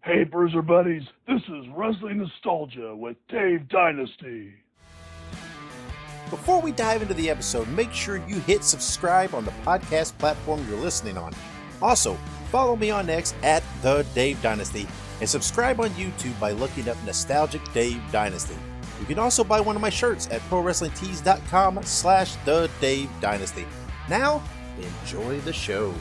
Hey, Bruiser Buddies, this is Wrestling Nostalgia with Dave Dynasty. Before we dive into the episode, make sure you hit subscribe on the podcast platform you're listening on. Also, follow me on X at The Dave Dynasty and subscribe on YouTube by looking up Nostalgic Dave Dynasty. You can also buy one of my shirts at ProWrestlingTees.com/The Dave Dynasty. Now, enjoy the show.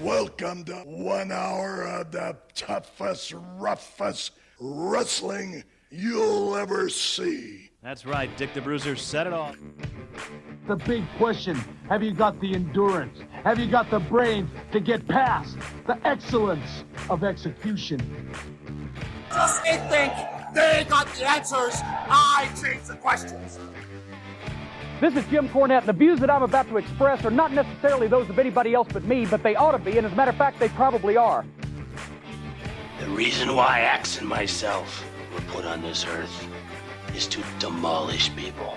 Welcome to 1 hour of the toughest, roughest wrestling you'll ever see. That's right, Dick the Bruiser said it all. The big question, have you got the endurance? Have you got the brains to get past the excellence of execution? Just they think they got the answers. I change the questions. This is Jim Cornette, and the views that I'm about to express are not necessarily those of anybody else but me, but they ought to be, and as a matter of fact, they probably are. The reason why Axe and myself were put on this earth is to demolish people.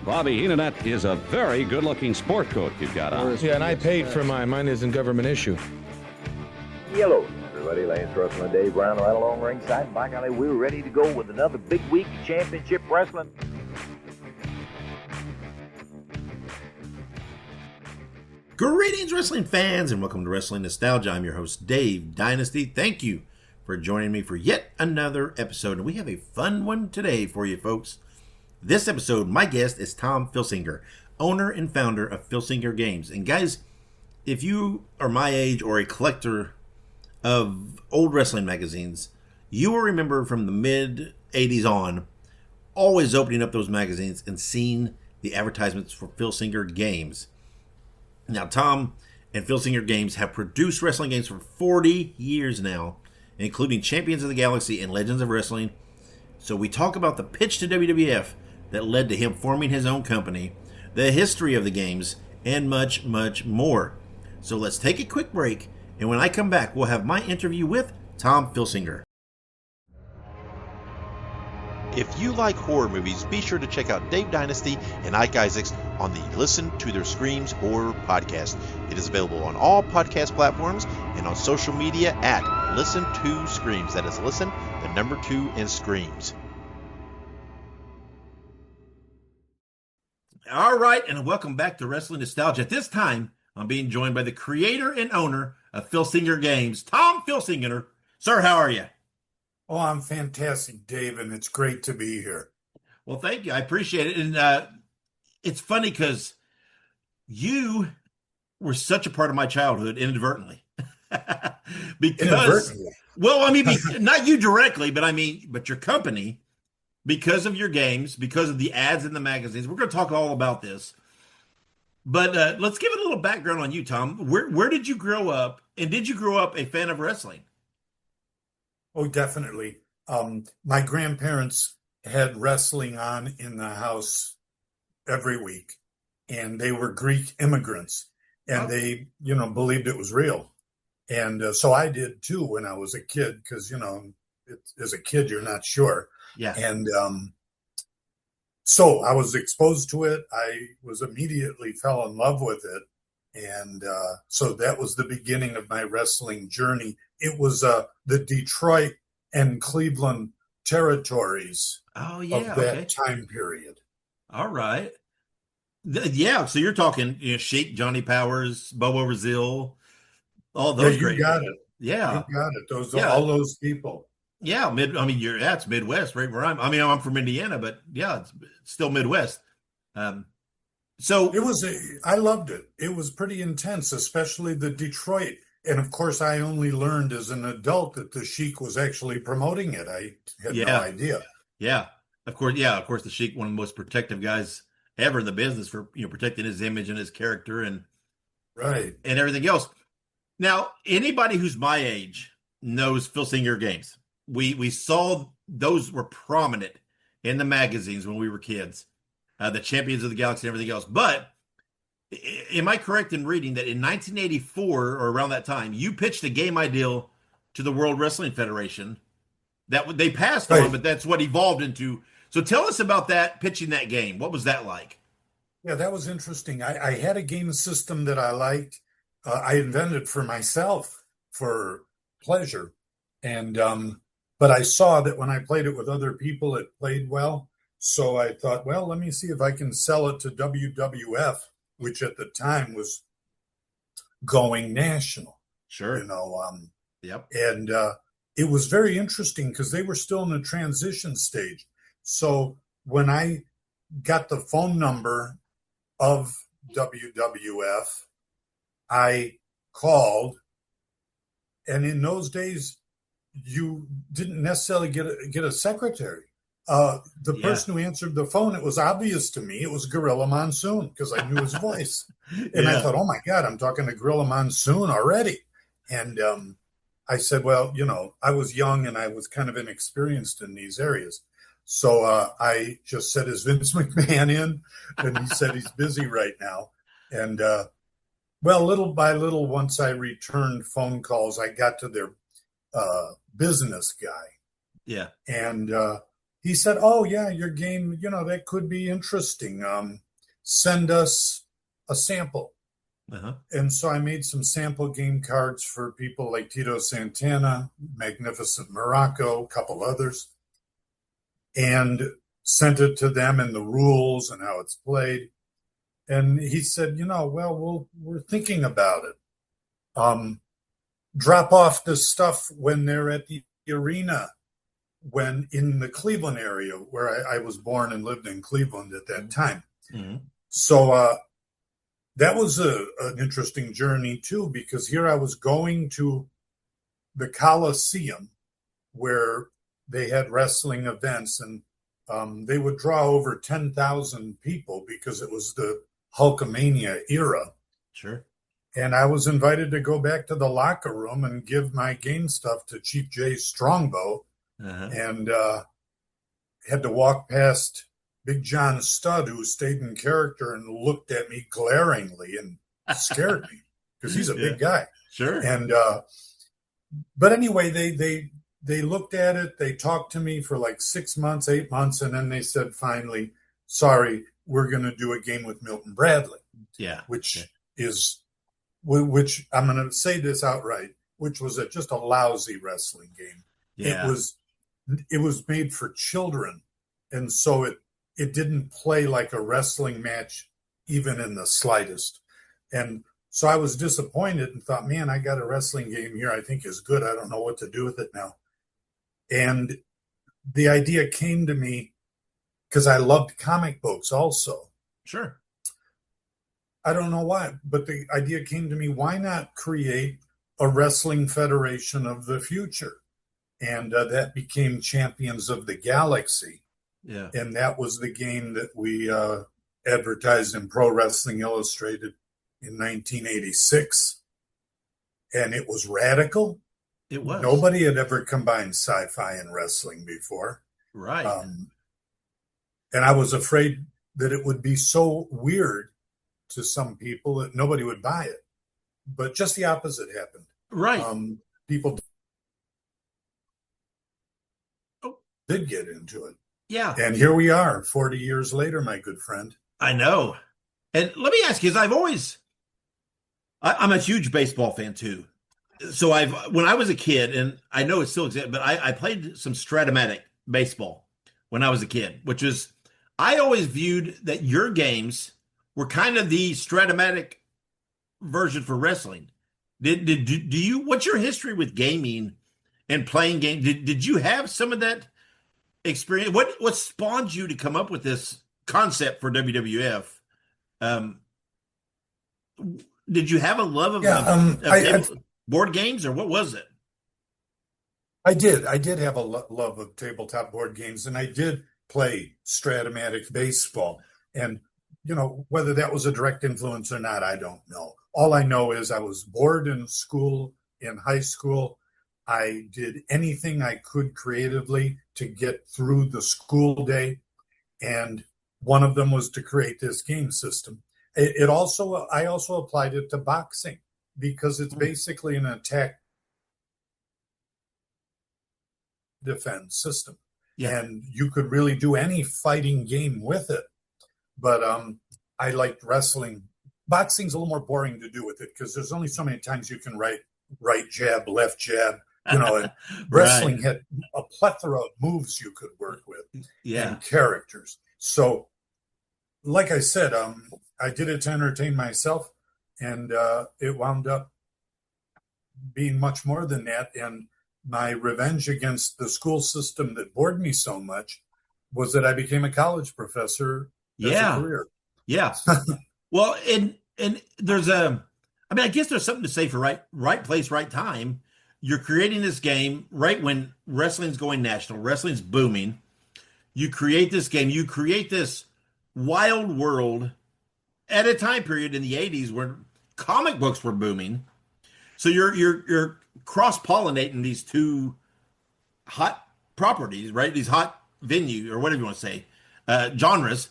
Bobby Heenan, is a very good-looking sport coat you've got on. Yeah, and I paid for mine. Mine isn't government issue. Hello, everybody. Lance Russell and Dave Brown right along ringside. By golly, we're ready to go with another big week of championship wrestling. Greetings, wrestling fans, and welcome to Wrestling Nostalgia. I'm your host, Dave Dynasty. Thank you for joining me for yet another episode. And we have a fun one today for you, folks. This episode, my guest is Tom Filsinger, owner and founder of Filsinger Games. And guys, if you are my age or a collector of old wrestling magazines, you will remember from the mid-'80s on, always opening up those magazines and seeing the advertisements for Filsinger Games. Now, Tom and Filsinger Games have produced wrestling games for 40 years now, including Champions of the Galaxy and Legends of Wrestling. So we talk about the pitch to WWF that led to him forming his own company, the history of the games, and much, much more. So let's take a quick break, and when I come back, we'll have my interview with Tom Filsinger. If you like horror movies, be sure to check out Dave Dynasty and Ike Isaacs on the Listen to Their Screams Horror Podcast. It is available on all podcast platforms and on social media at Listen to Screams. That is Listen, the number 2, and Screams. All right, and welcome back to Wrestling Nostalgia. At this time, I'm being joined by the creator and owner of Filsinger Games, Tom Filsinger. Sir, how are you? Oh, I'm fantastic, Dave, and it's great to be here. Well, thank you. I appreciate it. And it's funny because you were such a part of my childhood inadvertently. Inadvertently? Well, I mean, not you directly, but your company, because of your games, because of the ads in the magazines. We're going to talk all about this. But let's give it a little background on you, Tom. Where did you grow up, and did you grow up a fan of wrestling? Oh, definitely. My grandparents had wrestling on in the house every week, and they were Greek immigrants, and they, believed it was real. And so I did too when I was a kid, because, as a kid, you're not sure. Yeah. And so I was exposed to it. I was immediately fell in love with it. And so that was the beginning of my wrestling journey. It was the Detroit and Cleveland territories of that time period. All right. Yeah, so you're talking Sheik, Johnny Powers, Bobo Brazil, all those great. You got it. Yeah. You got it. All those people. Yeah, it's Midwest, right where I'm from Indiana, but yeah, it's still Midwest. So I loved it. It was pretty intense, especially the Detroit. And of course, I only learned as an adult that the Sheik was actually promoting it. I had no idea. Yeah, of course. Yeah, of course, the Sheik, one of the most protective guys ever in the business for protecting his image and his character and everything else. Now, anybody who's my age knows Filsinger Games. We saw those were prominent in the magazines when we were kids. The Champions of the Galaxy and everything else. But am I correct in reading that in 1984 or around that time, you pitched a game idea to the World Wrestling Federation that they passed on, but that's what evolved into. So tell us about that, pitching that game. What was that like? Yeah, that was interesting. I had a game system that I liked. I invented for myself for pleasure. And but I saw that when I played it with other people, it played well. So I thought, well, let me see if I can sell it to WWF, which at the time was going national. Sure. Yep. And it was very interesting because they were still in a transition stage. So when I got the phone number of WWF, I called, and in those days, you didn't necessarily get a secretary. The person who answered the phone, it was obvious to me it was Gorilla Monsoon because I knew his voice. And I thought, oh my God, I'm talking to Gorilla Monsoon already. And I said, well, I was young and I was kind of inexperienced in these areas. So I just said, is Vince McMahon in? And he said he's busy right now. And well, little by little, once I returned phone calls, I got to their business guy. Yeah. And he said, oh, yeah, your game, that could be interesting. Send us a sample. Uh-huh. And so I made some sample game cards for people like Tito Santana, Magnificent Morocco, a couple others, and sent it to them and the rules and how it's played. And he said, well, we're thinking about it. Drop off this stuff when they're at the arena, when in the Cleveland area where I was born and lived in Cleveland at that time. Mm-hmm. So that was an interesting journey too, because here I was going to the Coliseum where they had wrestling events, and they would draw over 10,000 people because it was the Hulkamania era. Sure. And I was invited to go back to the locker room and give my game stuff to Chief Jay Strongbow. Uh-huh. And had to walk past Big John Studd, who stayed in character and looked at me glaringly and scared me because he's a big guy. Sure. And but anyway, they looked at it. They talked to me for like 6 months, 8 months, and then they said finally, sorry, we're going to do a game with Milton Bradley. Yeah. Which I'm going to say this outright, which was just a lousy wrestling game. Yeah. It was made for children, and so it didn't play like a wrestling match even in the slightest. And so I was disappointed and thought, man, I got a wrestling game here I think is good. I don't know what to do with it now. And the idea came to me because I loved comic books also. Sure. I don't know why, but the idea came to me, why not create a wrestling federation of the future? And that became Champions of the Galaxy. Yeah. And that was the game that we advertised in Pro Wrestling Illustrated in 1986. And it was radical. It was. Nobody had ever combined sci-fi and wrestling before. Right. And I was afraid that it would be so weird to some people that nobody would buy it. But just the opposite happened. Right. People did get into it. Yeah. And here we are 40 years later, my good friend. I know. And let me ask you, because I'm a huge baseball fan too. So when I was a kid, and I know it still exists, but I played some Stratomatic baseball when I was a kid, which was, I always viewed that your games were kind of the Stratomatic version for wrestling. Do you, what's your history with gaming and playing games? Did you have some of that experience? What spawned you to come up with this concept for WWF? Did you have a love of board games, or what was it? I did have a love of tabletop board games, and I did play Stratomatic baseball. And, whether that was a direct influence or not, I don't know. All I know is I was bored in school, in high school. I did anything I could creatively to get through the school day. And one of them was to create this game system. I also applied it to boxing because it's basically an attack defense system. Yeah. And you could really do any fighting game with it. But I liked wrestling. Boxing's a little more boring to do with it because there's only so many times you can write right jab, left jab. And wrestling had a plethora of moves you could work with and characters. So, like I said, I did it to entertain myself, and it wound up being much more than that. And my revenge against the school system that bored me so much was that I became a college professor as a career. Yeah. Well, and there's I guess there's something to say for right place, right time. You're creating this game right when wrestling's going national, wrestling's booming. You create this game, you create this wild world at a time period in the 80s where comic books were booming. So you're cross-pollinating these two hot properties, right? These hot venues, or whatever you want to say, genres.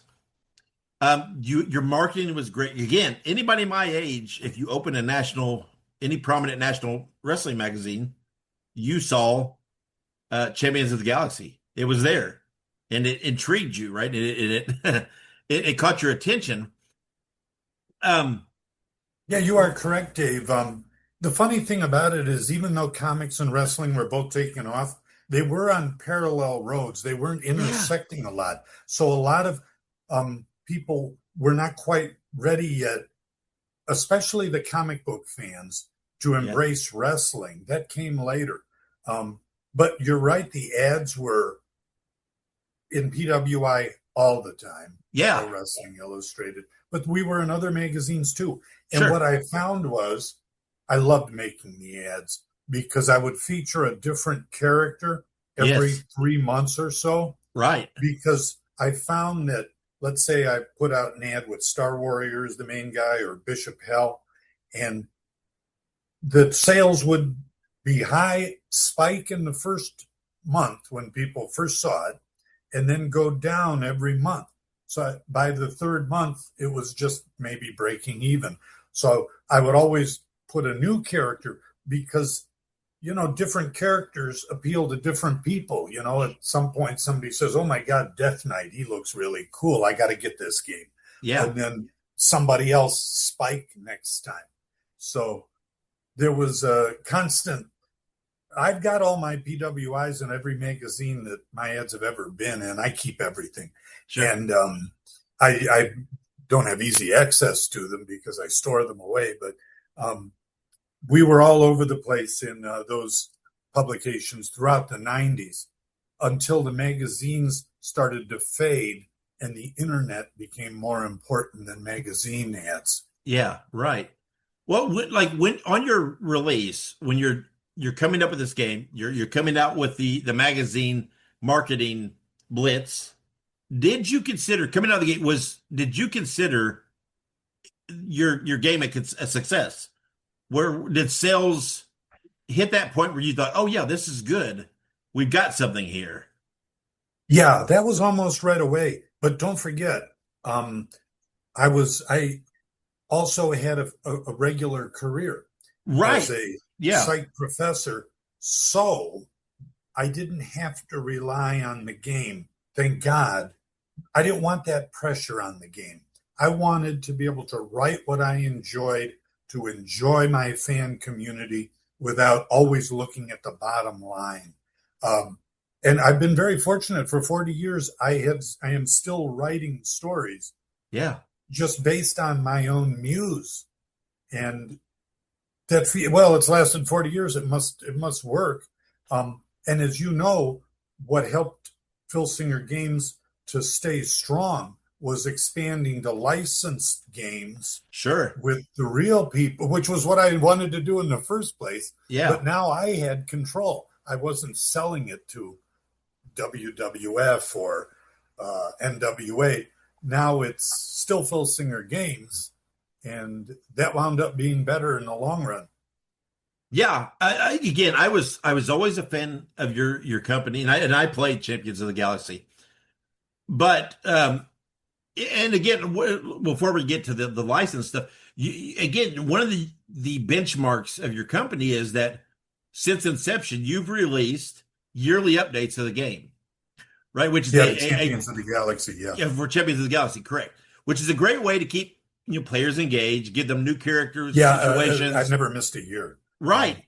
Your marketing was great. Again, anybody my age, if you open any prominent national wrestling magazine, you saw Champions of the Galaxy. It was there, and it intrigued you, right? It caught your attention. Yeah, you are correct, Dave. The funny thing about it is, even though comics and wrestling were both taking off, they were on parallel roads. They weren't intersecting a lot. So a lot of people were not quite ready yet, especially the comic book fans, to embrace wrestling. That came later. But you're right, the ads were in PWI all the time. Yeah. Wrestling Illustrated. But we were in other magazines too. And what I found was I loved making the ads because I would feature a different character every 3 months or so. Right. Because I found that, let's say I put out an ad with Star Warriors, the main guy, or Bishop Hell, and the sales would be high, spike in the first month when people first saw it, and then go down every month. So by the third month, it was just maybe breaking even. So I would always put a new character because, different characters appeal to different people. At some point, somebody says, oh my God, Death Knight, he looks really cool. I got to get this game. Yeah. And then somebody else spike next time. So there was a constant. I've got all my PWIs in every magazine that my ads have ever been in. I keep everything. Sure. And I don't have easy access to them because I store them away. But we were all over the place in those publications throughout the 90s until the magazines started to fade and the internet became more important than magazine ads. Yeah, right. Well, when on your release, when you're coming up with this game, you're coming out with the magazine marketing blitz. Did you consider coming out of the gate? Did you consider your game a success? Where did sales hit that point where you thought, oh yeah, this is good, we've got something here? Yeah, that was almost right away. But don't forget, I also had a regular career as a psych professor, so I didn't have to rely on the game. Thank God. I didn't want that pressure on the game. I wanted to be able to write what I enjoyed, to enjoy my fan community without always looking at the bottom line. And I've been very fortunate. For 40 years, I am still writing stories. Yeah. Just based on my own muse. And it's lasted 40 years. It must work. And as you know, what helped Filsinger Games to stay strong was expanding to licensed games. Sure. With the real people, which was what I wanted to do in the first place. Yeah. But now I had control. I wasn't selling it to WWF or NWA. Now it's still Filsinger Games, and that wound up being better in the long run. Yeah, I was always a fan of your company, and I played Champions of the Galaxy. But and again, before we get to the license stuff, one of the benchmarks of your company is that since inception, you've released yearly updates of the game, right? Which is Champions of the Galaxy, for Champions of the Galaxy, correct? Which is a great way to keep players engaged, give them new characters, situations. situations. I've never missed a year. Right.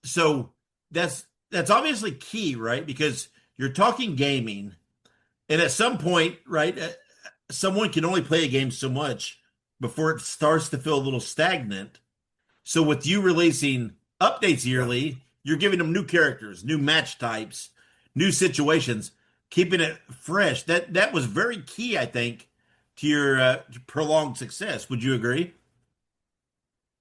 So that's obviously key, right? Because you're talking gaming, and at some point, right, someone can only play a game so much before it starts to feel a little stagnant. So with you releasing updates yearly, you're giving them new characters, new match types, new situations, keeping it fresh. That was very key, I think, to your prolonged success. Would you agree?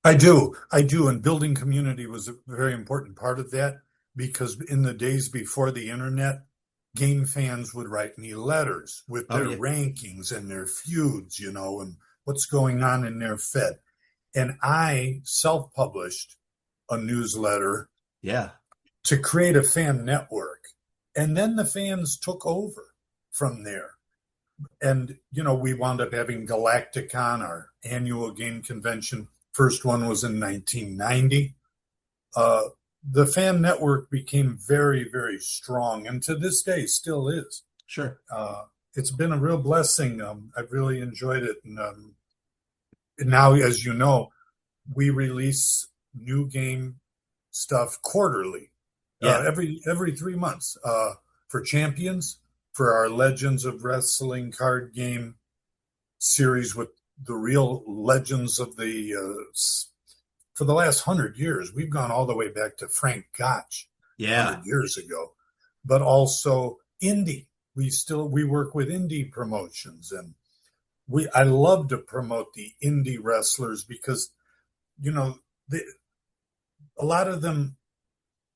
I do. And building community was a very important part of that, because in the days before the internet, game fans would write me letters with their rankings and their feuds, and what's going on in their fed. And I self-published a newsletter to create a fan network. And then the fans took over from there. And, we wound up having Galacticon, our annual game convention. First one was in 1990. The fan network became very, very strong, and to this day still is. Sure. It's been a real blessing. I've really enjoyed it. And now, as you know, we release new game stuff quarterly, every 3 months, for Champions, for our Legends of Wrestling card game series with the real legends of for the last 100 years. We've gone all the way back to Frank Gotch 100 years ago, but also indie. We work with indie promotions, and I love to promote the indie wrestlers because, a lot of them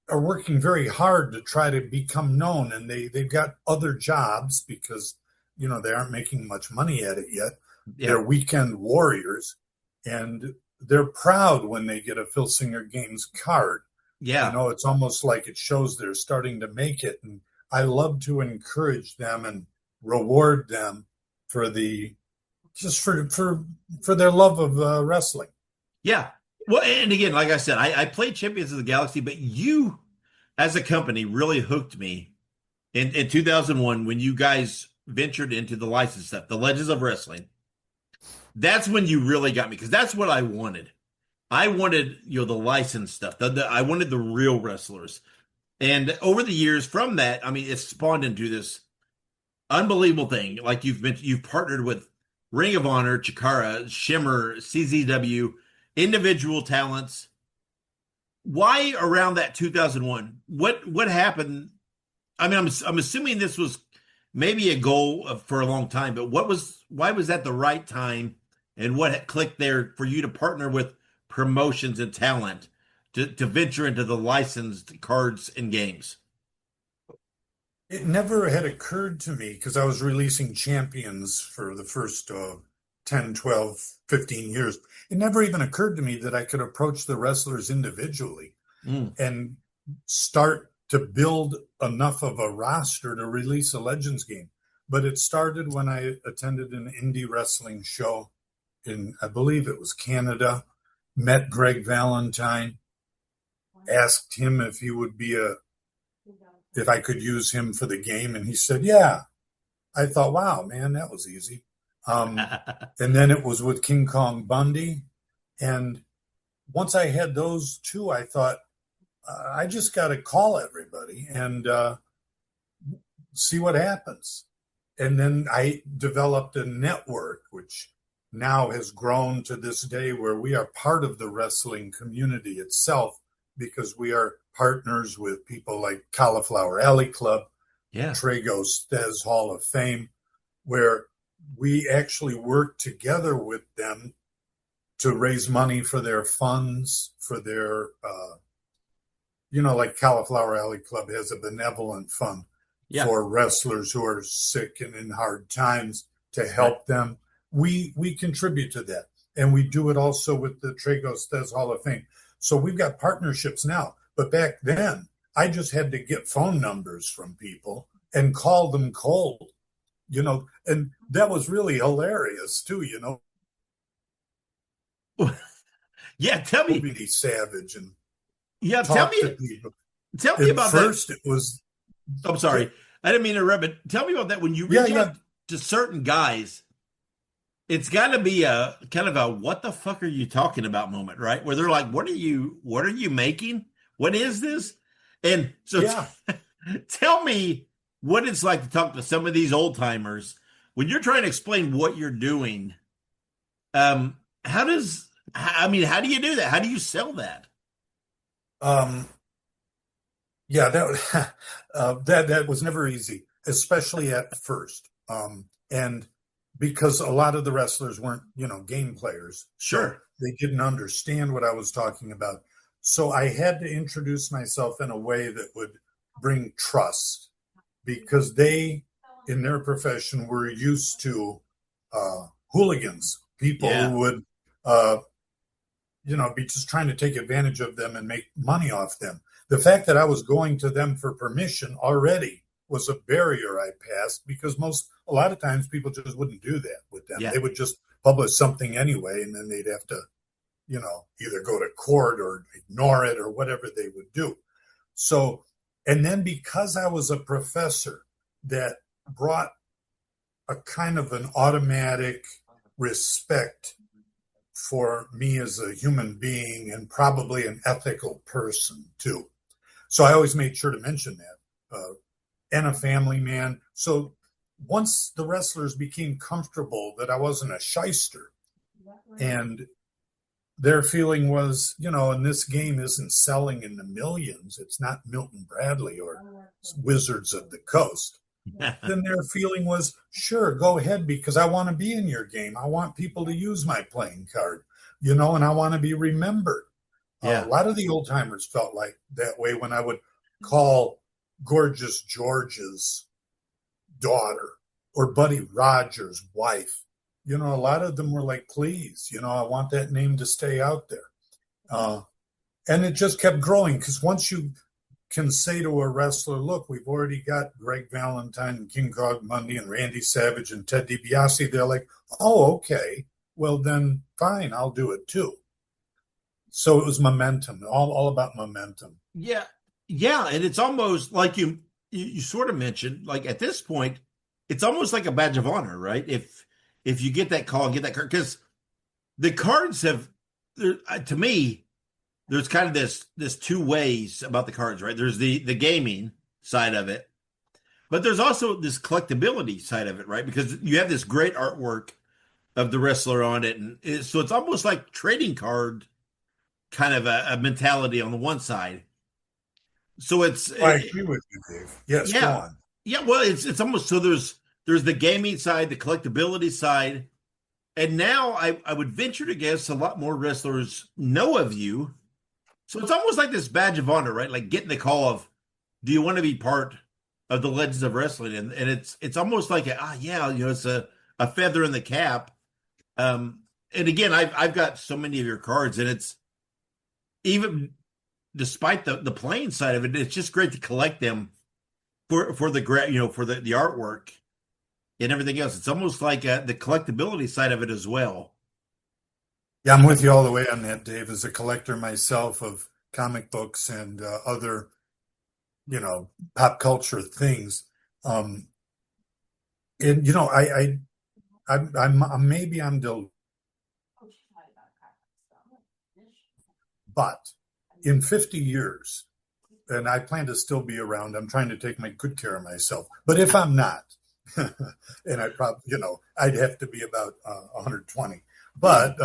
are working very hard to try to become known, and they've got other jobs because, they aren't making much money at it yet. They're weekend warriors, and they're proud when they get a Filsinger Games card. Yeah. It's almost like it shows they're starting to make it. And I love to encourage them and reward them for for their love of wrestling. Yeah. Well, and again, like I said, I played Champions of the Galaxy, but you as a company really hooked me in 2001 when you guys ventured into the license stuff, the Legends of Wrestling. That's when you really got me, because that's what I wanted. I wanted, the licensed stuff. I wanted the real wrestlers. And over the years from that, it spawned into this unbelievable thing. Like you've mentioned, you've partnered with Ring of Honor, Chikara, Shimmer, CZW, individual talents. Why around that 2001? What happened? I'm assuming this was maybe a goal for a long time, but why was that the right time, and what clicked there for you to partner with promotions and talent to venture into the licensed cards and games? It never had occurred to me, because I was releasing Champions for the first 10, 12, 15 years. It never even occurred to me that I could approach the wrestlers individually and start to build enough of a roster to release a Legends game. But it started when I attended an indie wrestling show in, I believe it was Canada, met Greg Valentine, asked him if he would be if I could use him for the game. And he said, yeah. I thought, wow, man, that was easy. And then it was with King Kong Bundy. And once I had those two, I thought, I just got to call everybody and see what happens. And then I developed a network, which now has grown to this day, where we are part of the wrestling community itself, because we are partners with people like Cauliflower Alley Club, Tragos Thez Hall of Fame, where we actually work together with them to raise money for their funds, for their, like Cauliflower Alley Club has a benevolent fund for wrestlers who are sick and in hard times to help them. We contribute to that. And we do it also with the Tragos Thez Hall of Fame. So we've got partnerships now. But back then, I just had to get phone numbers from people and call them cold, and that was really hilarious too, Yeah, tell me. Be savage and tell me about that. First, it was. I'm sorry, I didn't mean to interrupt, but tell me about that when you reach out to certain guys. it's got to be a kind of a what the fuck are you talking about moment, right? Where they're like, what are you making? What is this? And so Yeah. tell me what it's like to talk to some of these old timers when you're trying to explain what you're doing. How do you do that? How do you sell that? Yeah, that was never easy, especially at first. And because a lot of the wrestlers weren't, game players. Sure. So they didn't understand what I was talking about. So I had to introduce myself in a way that would bring trust, because they, in their profession, were used to hooligans, people who would, be just trying to take advantage of them and make money off them. The fact that I was going to them for permission already was a barrier I passed, because a lot of times people just wouldn't do that with them. Yeah. They would just publish something anyway, and then they'd have to, either go to court or ignore it or whatever they would do. So, and then because I was a professor, that brought a kind of an automatic respect for me as a human being, and probably an ethical person too. So I always made sure to mention that. And a family man. So once the wrestlers became comfortable that I wasn't a shyster, and their feeling was, and this game isn't selling in the millions, it's not Milton Bradley or Wizards of the Coast, then their feeling was, sure, go ahead, because I want to be in your game. I want people to use my playing card, and I want to be remembered. Yeah. A lot of the old timers felt like that way when I would call Gorgeous George's daughter or Buddy Rogers' wife. A lot of them were like, please, I want that name to stay out there. And it just kept growing, because once you can say to a wrestler, look, we've already got Greg Valentine and King Kong Bundy and Randy Savage and Ted DiBiase, they're like, oh, okay, well then fine, I'll do it too. So it was momentum, all about momentum. Yeah. Yeah. And it's almost like you sort of mentioned, like at this point, it's almost like a badge of honor, right? If you get that call and get that card, because the cards have, to me, there's kind of this two ways about the cards, right? There's the gaming side of it, but there's also this collectability side of it, right? Because you have this great artwork of the wrestler on it, and so it's almost like trading card kind of a mentality on the one side. So I agree with you, Dave. Yes, yeah, go on. Yeah, well, it's almost, so there's the gaming side, the collectability side, and now I would venture to guess a lot more wrestlers know of you. So it's almost like this badge of honor, right? Like getting the call of, do you want to be part of the Legends of Wrestling? And it's almost like it's a feather in the cap. And again, I've got so many of your cards, and it's, even despite the playing side of it, it's just great to collect them for the artwork and everything else. It's almost like the collectability side of it as well. Yeah, I'm with you all the way on that, Dave. As a collector myself of comic books and other, pop culture things, and I'm delusional, but in 50 years, and I plan to still be around, I'm trying to take good care of myself. But if I'm not, and I probably, I'd have to be about 120. But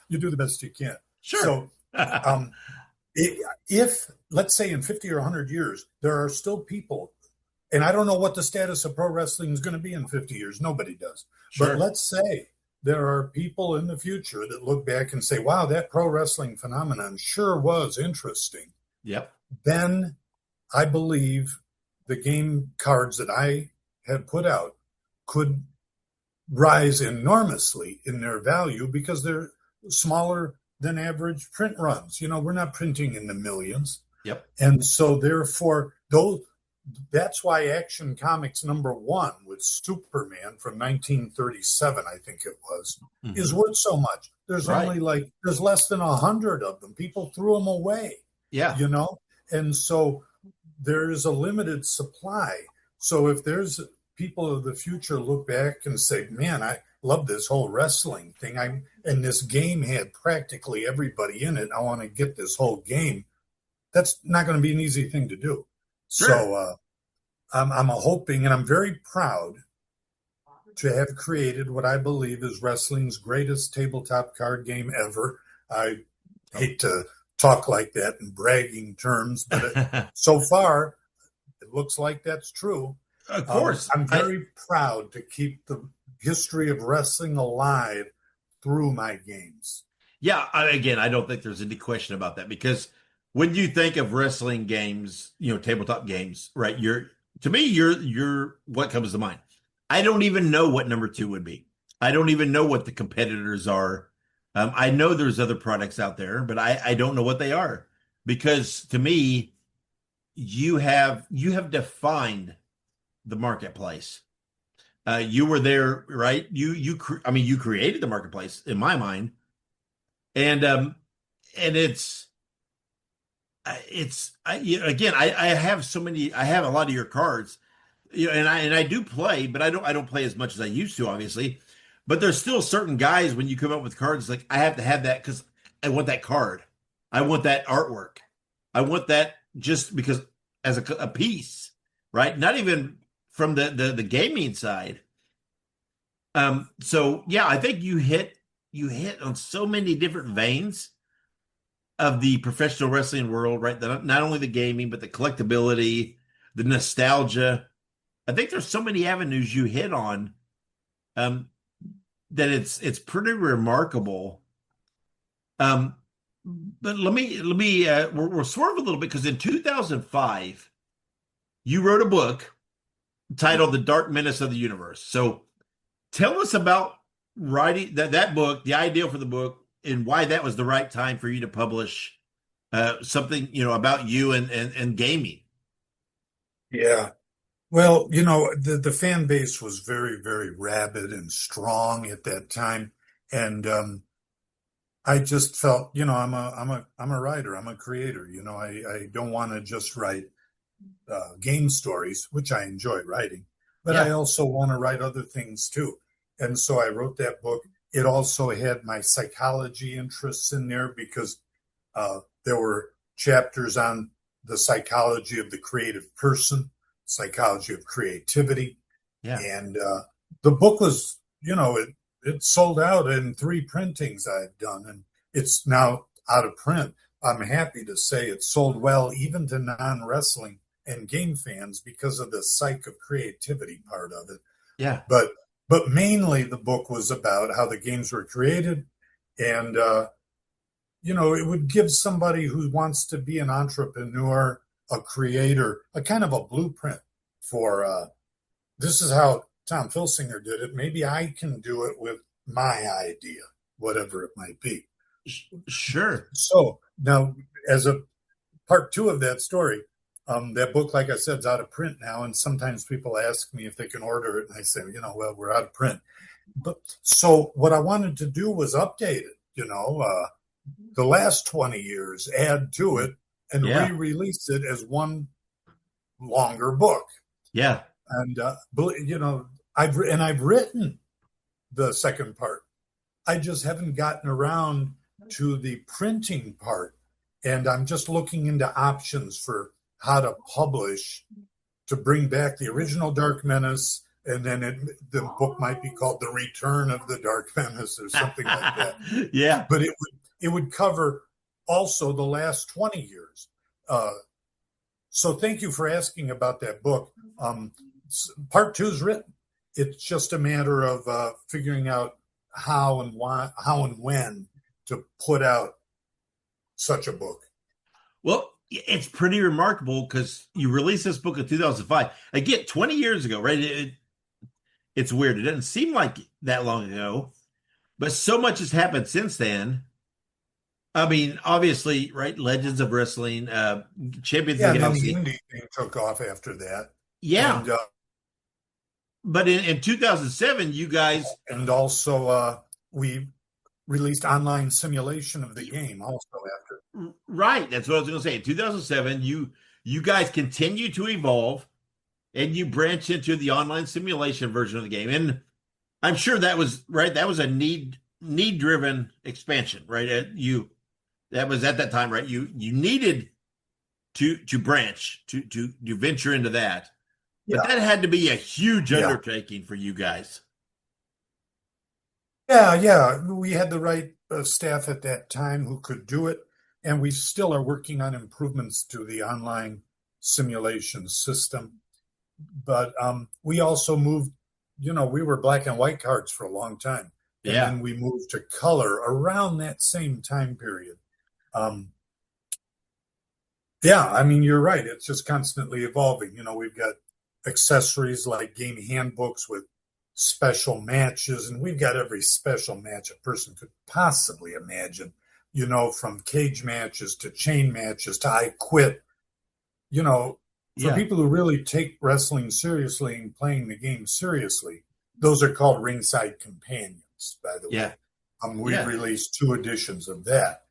you do the best you can. Sure. So if, let's say in 50 or 100 years, there are still people, and I don't know what the status of pro wrestling is going to be in 50 years. Nobody does. Sure. But let's say there are people in the future that look back and say, wow, that pro wrestling phenomenon sure was interesting. Yep. Then I believe the game cards that I had put out could rise enormously in their value, because they're smaller than average print runs. We're not printing in the millions. Yep. And so therefore, that's why Action Comics #1 with Superman from 1937, I think it was, is worth so much. There's only there's less than 100 of them. People threw them away. Yeah. And so there's a limited supply. So if there's people of the future look back and say, man, love this whole wrestling thing. And this game had practically everybody in it. I want to get this whole game. That's not going to be an easy thing to do. Sure. So I'm hoping, and I'm very proud to have created what I believe is wrestling's greatest tabletop card game ever. I hate to talk like that in bragging terms, but so far, it looks like that's true. Of course. I'm very proud to keep the history of wrestling alive through my games. Yeah, again, I don't think there's any question about that, because when you think of wrestling games, tabletop games, right? You're what comes to mind? I don't even know what number 2 would be. I don't even know what the competitors are. I know there's other products out there, but I don't know what they are, because to me, you have defined the marketplace. You were there, right? You created the marketplace in my mind, and I have so many. I have a lot of your cards, and I do play, but I don't play as much as I used to, obviously. But there's still certain guys when you come up with cards, like I have to have that because I want that card, I want that artwork, I want that just because as a piece, right? Not even from the gaming side. So yeah, I think you hit on so many different veins of the professional wrestling world, right? Not only the gaming, but the collectability, the nostalgia. I think there's so many avenues you hit on that it's pretty remarkable. But let me we'll swerve a little bit, because in 2005, you wrote a book titled The Dark Menace of the Universe. So tell us about writing that book, the idea for the book, and why that was the right time for you to publish something, about you and gaming. Yeah. Well, the fan base was very, very rabid and strong at that time. And I just felt, I'm a writer, I'm a creator. I don't want to just write game stories, which I enjoy writing, but I also want to write other things too. And so I wrote that book. It also had my psychology interests in there, because there were chapters on the psychology of the creative person, psychology of creativity. Yeah. And the book was, it sold out in 3 printings I've done, and it's now out of print. I'm happy to say it sold well, even to non-wrestling and game fans, because of the psych of creativity part of it. Yeah. But mainly the book was about how the games were created. And, it would give somebody who wants to be an entrepreneur, a creator, a kind of a blueprint for this is how Tom Filsinger did it. Maybe I can do it with my idea, whatever it might be. Sure. So now, as a part 2 of that story, that book, like I said, is out of print now. And sometimes people ask me if they can order it. And I say, well, we're out of print. But so what I wanted to do was update it, the last 20 years, add to it, and re-release it as one longer book. Yeah. And, I've written the second part. I just haven't gotten around to the printing part. And I'm just looking into options for how to publish, to bring back the original Dark Menace, and then the book might be called The Return of the Dark Menace or something like that. Yeah. But it would cover also the last 20 years. So thank you for asking about that book. Part 2 is written. It's just a matter of figuring out how and when to put out such a book. Well, it's pretty remarkable, because you released this book in 2005. Again, 20 years ago, right? It's weird. It doesn't seem like that long ago, but so much has happened since then. I mean, obviously, right? Legends of Wrestling, Champions of the Galaxy. And the indie thing took off after that. Yeah. And, but in 2007, you guys... And also, we released online simulation of the game also after. Right. That's what I was going to say. In 2007, you guys continue to evolve, and you branch into the online simulation version of the game. And I'm sure that was right. That was a need driven expansion, right? That was at that time, right? You needed to branch to venture into that, but that had to be a huge undertaking for you guys. Yeah. We had the right staff at that time who could do it, and we still are working on improvements to the online simulation system. But we also moved, we were black and white cards for a long time. And then we moved to color around that same time period. You're right. It's just constantly evolving. We've got accessories like game handbooks with special matches, and we've got every special match a person could possibly imagine, from cage matches to chain matches to I Quit. For people who really take wrestling seriously and playing the game seriously, those are called ringside companions, by the way. We've released 2 editions of that.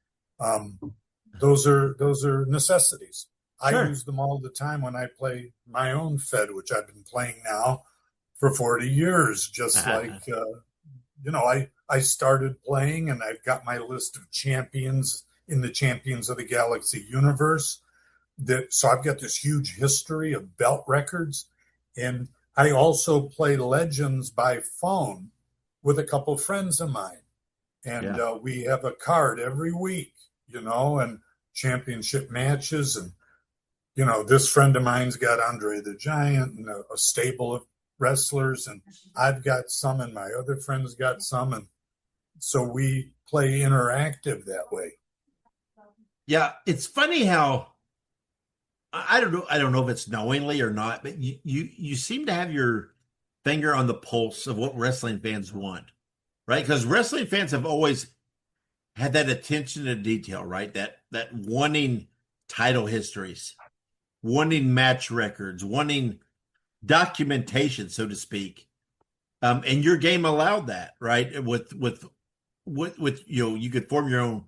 Those are necessities. Sure. I use them all the time when I play my own Fed, which I've been playing now for 40 years. Just like, I started playing, and I've got my list of champions in the Champions of the Galaxy universe. So I've got this huge history of belt records, and I also play Legends by phone with a couple of friends of mine, and we have a card every week, and championship matches, and this friend of mine's got Andre the Giant and a stable of wrestlers, and I've got some, and my other friend's got some, and so we play interactive that way. Yeah, it's funny how. I don't know if it's knowingly or not, but you seem to have your finger on the pulse of what wrestling fans want, right? Because wrestling fans have always had that attention to detail, right? That wanting title histories, wanting match records, wanting documentation, so to speak. And your game allowed that, right? With you could form your own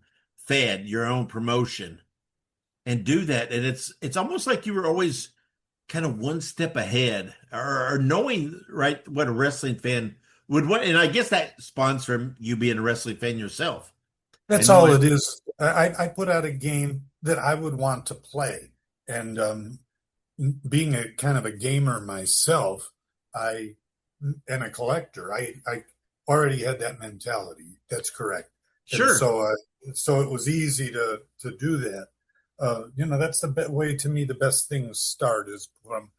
Fed, your own promotion, and do that. And it's almost like you were always kind of one step ahead, or knowing, right, what a wrestling fan would want. And I guess that spawns from you being a wrestling fan yourself. That's all it is. I put out a game that I would want to play. And being a kind of a gamer myself, and a collector, I already had that mentality. That's correct. Sure. And so it was easy to do that. That's the way, to me, the best things start is from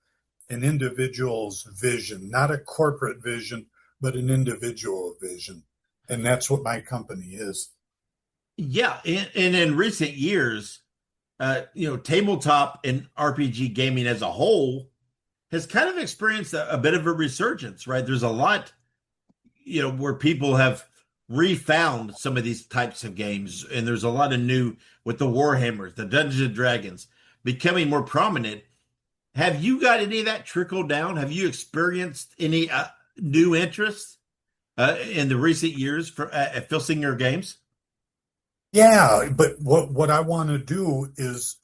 an individual's vision, not a corporate vision, but an individual vision. And that's what my company is. Yeah. And in recent years, tabletop and RPG gaming as a whole has kind of experienced a bit of a resurgence, right? There's a lot, where people have refound some of these types of games, and there's a lot of new with the Warhammers, the Dungeons and Dragons becoming more prominent. Have you got any of that trickle down? Have you experienced any new interest in the recent years at Filsinger Games? Yeah, but what I want to do is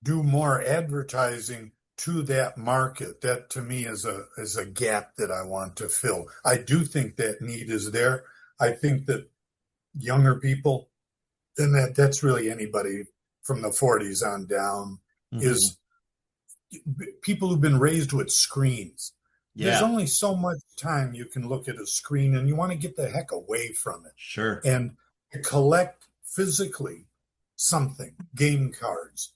do more advertising to that market. That, to me, is a gap that I want to fill. I do think that need is there. I think that younger people, and that's really anybody from the 40s on down, is people who've been raised with screens. Yeah. There's only so much time you can look at a screen, and you want to get the heck away from it. Sure. And collect physically something, game cards,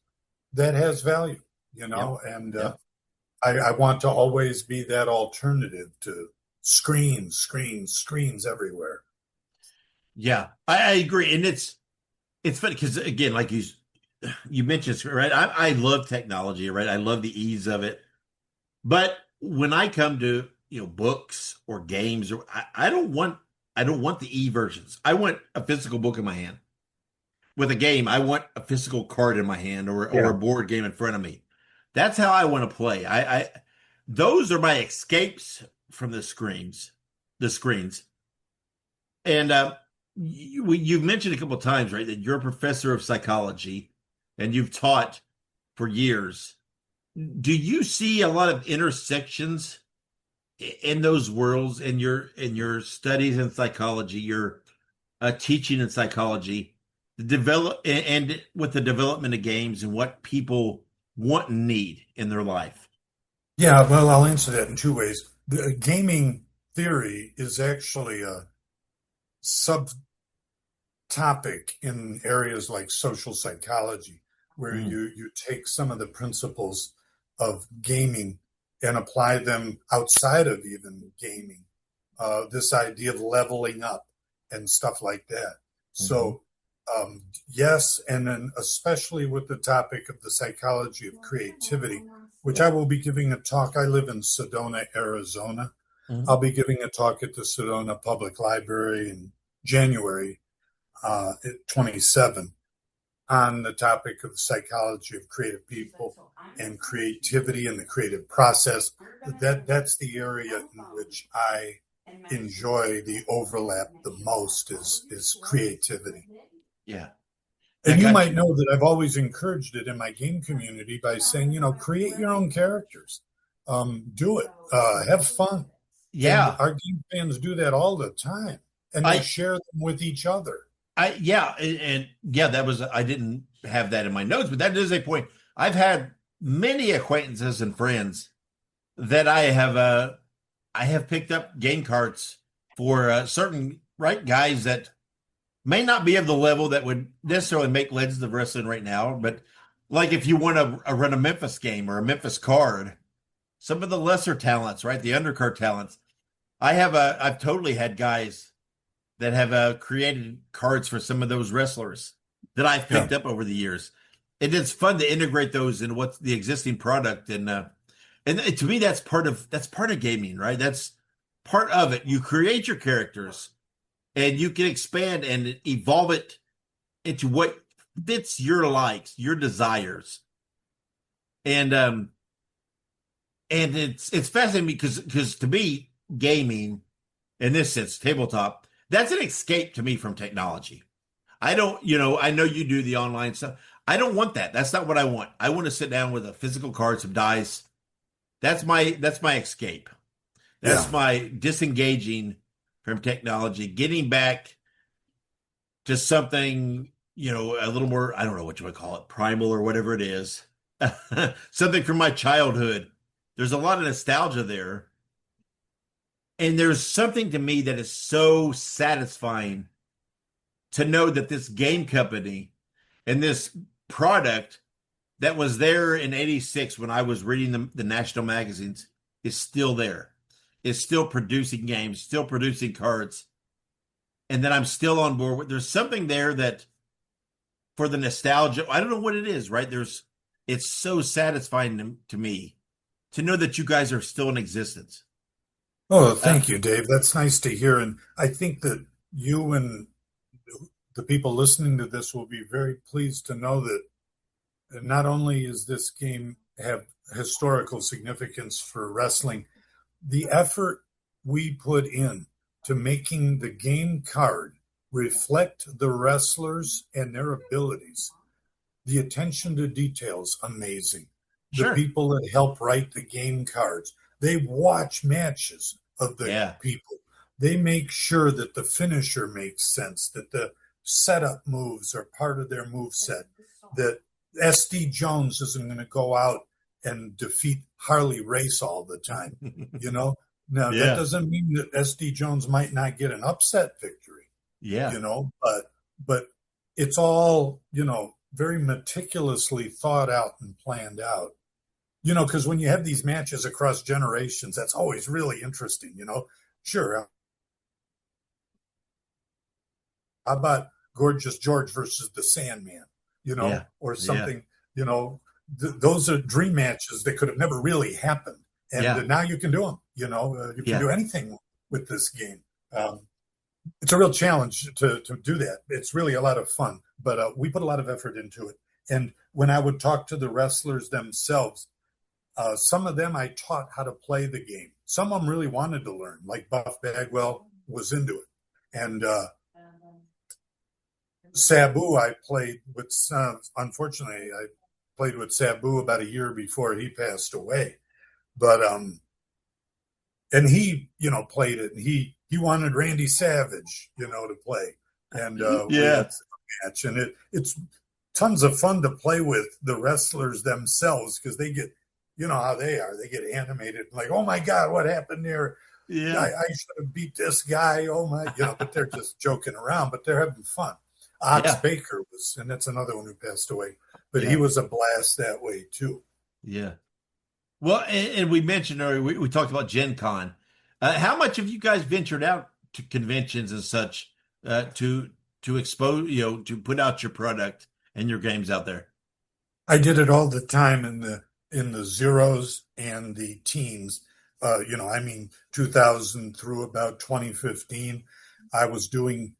that has value, and I want to always be that alternative to screens everywhere. Yeah, I agree. And it's funny because, again, like you mentioned, right? I love technology, right? I love the ease of it. But when I come to, books or games, or I don't want the e-versions. I want a physical book in my hand. With a game, I want a physical card in my hand or a board game in front of me. That's how I want to play. Those are my escapes from the screens. And you've mentioned a couple of times, right, that you're a professor of psychology and you've taught for years. Do you see a lot of intersections in those worlds, in your studies in psychology, your teaching in psychology, the develop and with the development of games and what people want and need in their life? Yeah, well, I'll answer that in two ways. The gaming theory is actually a subtopic in areas like social psychology, where you take some of the principles of gaming and apply them outside of even gaming. This idea of leveling up and stuff like that. So, yes, and then especially with the topic of the psychology of creativity, which I will be giving a talk. I live in Sedona, Arizona. I'll be giving a talk at the Sedona Public Library in January 27 on the topic of psychology of creative people and creativity and the creative process. That's the area in which I enjoy the overlap the most is creativity. Yeah. And you might know that I've always encouraged it in my game community by saying, create your own characters. Do it. Have fun. Yeah. And our game fans do that all the time. And they share them with each other. I didn't have that in my notes, but that is a point. I've had many acquaintances and friends that I have picked up game carts for certain guys that may not be of the level that would necessarily make Legends of Wrestling right now, but like if you want to run a Memphis game or a Memphis card, some of the lesser talents, right, the undercard talents, I've totally had guys that have created cards for some of those wrestlers that I've picked up over the years. And it's fun to integrate those in what's the existing product. And to me, that's part of gaming, right? That's part of it. You create your characters and you can expand and evolve it into what fits your likes, your desires. And it's fascinating because to me, gaming, in this sense, tabletop, that's an escape to me from technology. I don't, I know you do the online stuff. I don't want that. That's not what I want. I want to sit down with a physical card, some dice. That's my escape. That's my disengaging from technology, getting back to something, a little more, I don't know what you would call it, primal or whatever it is. Something from my childhood. There's a lot of nostalgia there. And there's something to me that is so satisfying to know that this game company and this product that was there in 86 when I was reading the national magazines is still there. Is still producing games, still producing cards. And then I'm still on board with. There's something there that for the nostalgia, I don't know what it is, right? It's so satisfying to me to know that you guys are still in existence. Oh, thank you, Dave. That's nice to hear. And I think that you and the people listening to this will be very pleased to know that not only is this game have historical significance for wrestling, the effort we put in to making the game card reflect the wrestlers and their abilities, the attention to details, amazing. The people that help write the game cards, they watch matches of the people. They make sure that the finisher makes sense, that the setup moves are part of their move set, that SD Jones isn't going to go out and defeat Harley Race all the time. Now that doesn't mean that SD Jones might not get an upset victory. But it's all, very meticulously thought out and planned out. Because when you have these matches across generations, that's always really interesting, Sure. How about Gorgeous George versus the Sandman, or something, those are dream matches that could have never really happened. And now you can do them, you can do anything with this game. It's a real challenge to do that. It's really a lot of fun, but we put a lot of effort into it. And when I would talk to the wrestlers themselves, some of them I taught how to play the game. Some of them really wanted to learn, like Buff Bagwell was into it. And Sabu, I played with, unfortunately, I played with Sabu about a year before he passed away. But and he, played it, and he wanted Randy Savage, to play, and we had a match, and it's tons of fun to play with the wrestlers themselves because they get, how they are, they get animated, like, oh my God, what happened there? Yeah, I should have beat this guy. Oh my, but they're just joking around, but they're having fun. Ox Baker was, and that's another one who passed away, but he was a blast that way too. Yeah. Well, and we mentioned earlier, we talked about Gen Con. How much have you guys ventured out to conventions and such to expose, to put out your product and your games out there? I did it all the time in the zeros and the teens. 2000 through about 2015, I was doing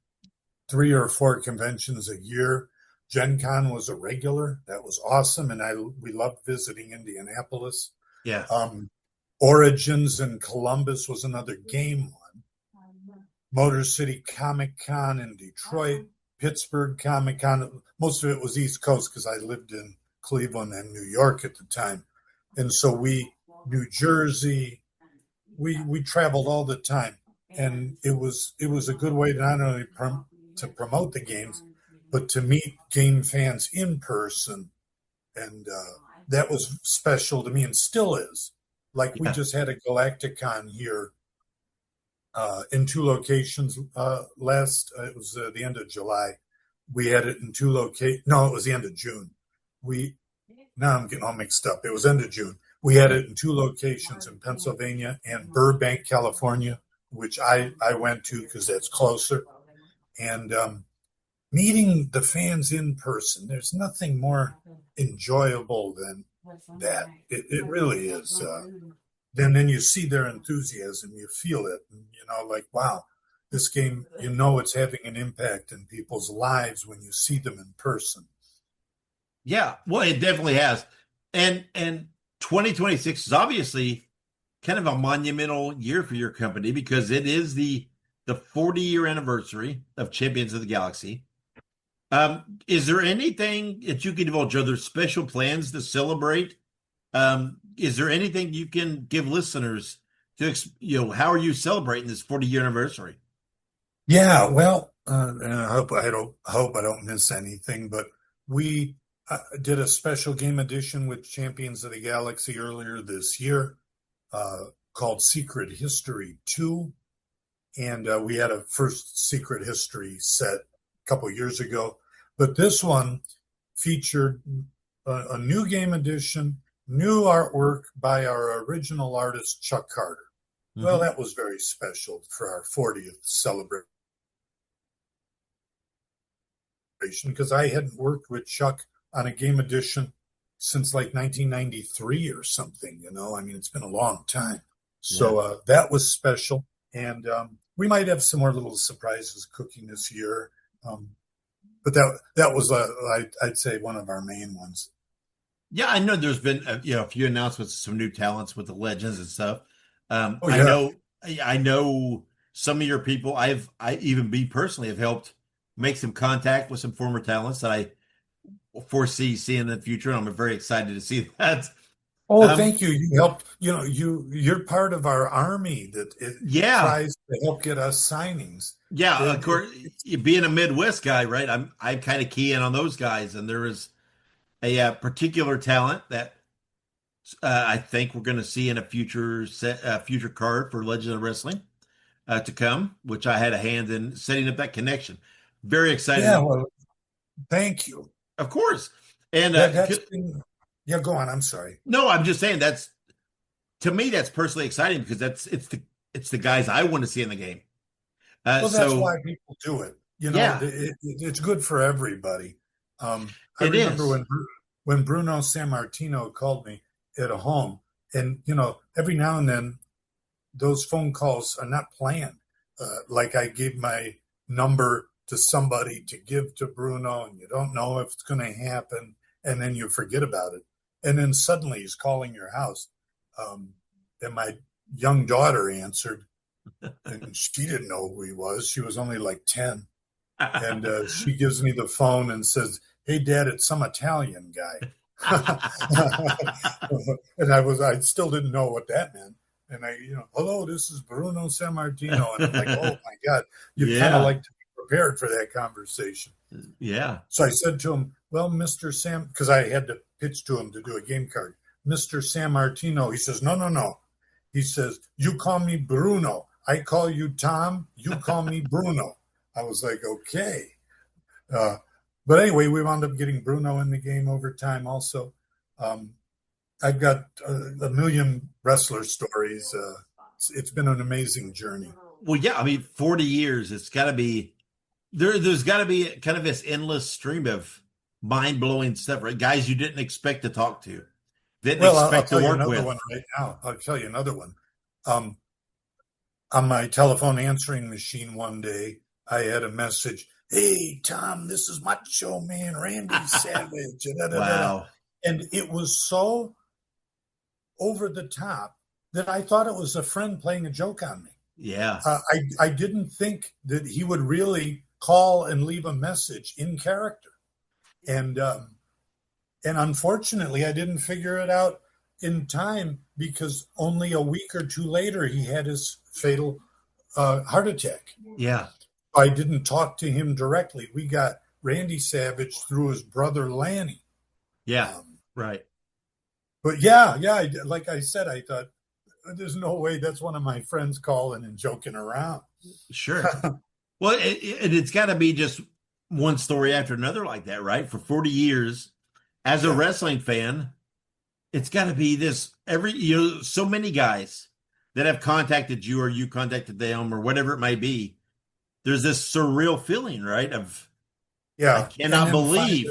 3 or 4 conventions a year. Gen Con was a regular. That was awesome, and we loved visiting Indianapolis. Yeah. Origins in Columbus was another game one. Motor City Comic Con in Detroit, Pittsburgh Comic Con. Most of it was East Coast because I lived in Cleveland and New York at the time. And so New Jersey, we traveled all the time. And it was a good way to not only to promote the games, but to meet game fans in person. And that was special to me and still is. Like we just had a Galacticon here in 2 locations it was the end of July. We had it in 2 locations. No, it was the end of June. Now I'm getting all mixed up. It was end of June. We had it in 2 locations in Pennsylvania and Burbank, California, which I went to because that's closer. And meeting the fans in person, there's nothing more enjoyable than that. It really is. Then you see their enthusiasm, you feel it, and, like, wow, this game, it's having an impact in people's lives when you see them in person. Yeah, well, it definitely has. And 2026 is obviously kind of a monumental year for your company because it is the 40-year anniversary of Champions of the Galaxy. Is there anything that you can divulge? Are there special plans to celebrate? Is there anything you can give listeners to, how are you celebrating this 40-year anniversary? Yeah, well, I hope I don't miss anything, but we did a special game edition with Champions of the Galaxy earlier this year called Secret History 2. And we had a first Secret History set a couple years ago. But this one featured a new game edition, new artwork by our original artist, Chuck Carter. Mm-hmm. Well, that was very special for our 40th celebration because I hadn't worked with Chuck on a game edition since like 1993 or something, it's been a long time. So that was special. And we might have some more little surprises cooking this year. But that was, I'd say, one of our main ones. Yeah, I know there's been a few announcements of some new talents with the Legends and stuff. I know some of your people. I even me personally have helped make some contact with some former talents that I foresee seeing in the future. And I'm very excited to see that. Oh, thank you. You helped. You're part of our army that tries to help get us signings. Yeah, of course. Being a Midwest guy, right? I kind of key in on those guys, and there is a particular talent that I think we're going to see in a future card for Legend of Wrestling to come, which I had a hand in setting up that connection. Very excited. Yeah, well, thank you. Of course. And yeah, go on. I'm sorry. No, I'm just saying to me that's personally exciting because it's the guys I want to see in the game. Well, that's why people do it. It's good for everybody. I remember when Bruno Sammartino called me at a home, and every now and then those phone calls are not planned. Like I gave my number to somebody to give to Bruno, and you don't know if it's going to happen, and then you forget about it. And then suddenly he's calling your house. And my young daughter answered, and she didn't know who he was. She was only like 10. And she gives me the phone and says, "Hey, Dad, it's some Italian guy." And I still didn't know what that meant. And hello, this is Bruno Sammartino. And I'm like, oh my God, you kind of like to be prepared for that conversation. Yeah. So I said to him, well, Mr. Sam, because I had to pitch to him to do a game card. Mr. Sammartino, he says, no. He says, you call me Bruno. I call you Tom. You call me Bruno. I was like, okay. But anyway, we wound up getting Bruno in the game over time also. I've got a million wrestler stories. It's been an amazing journey. Well, yeah, I mean, 40 years, it's got to be, there's got to be kind of this endless stream of mind-blowing stuff, right? Guys you didn't expect to talk to, didn't expect to work with. One right now. I'll tell you another one. On my telephone answering machine one day, I had a message, hey, Tom, this is Macho Man Randy Savage. Wow. And it was so over the top that I thought it was a friend playing a joke on me. Yeah. I didn't think that he would really call and leave a message in character. And unfortunately, I didn't figure it out in time because only a week or two later, he had his fatal heart attack. Yeah. I didn't talk to him directly. We got Randy Savage through his brother Lanny. Yeah, right. But yeah, like I said, I thought, there's no way that's one of my friends calling and joking around. Sure. Well, it's got to be just one story after another like that, right? For 40 years, as a wrestling fan, it's got to be this so many guys that have contacted you or you contacted them or whatever it may be. There's this surreal feeling, right? I cannot believe.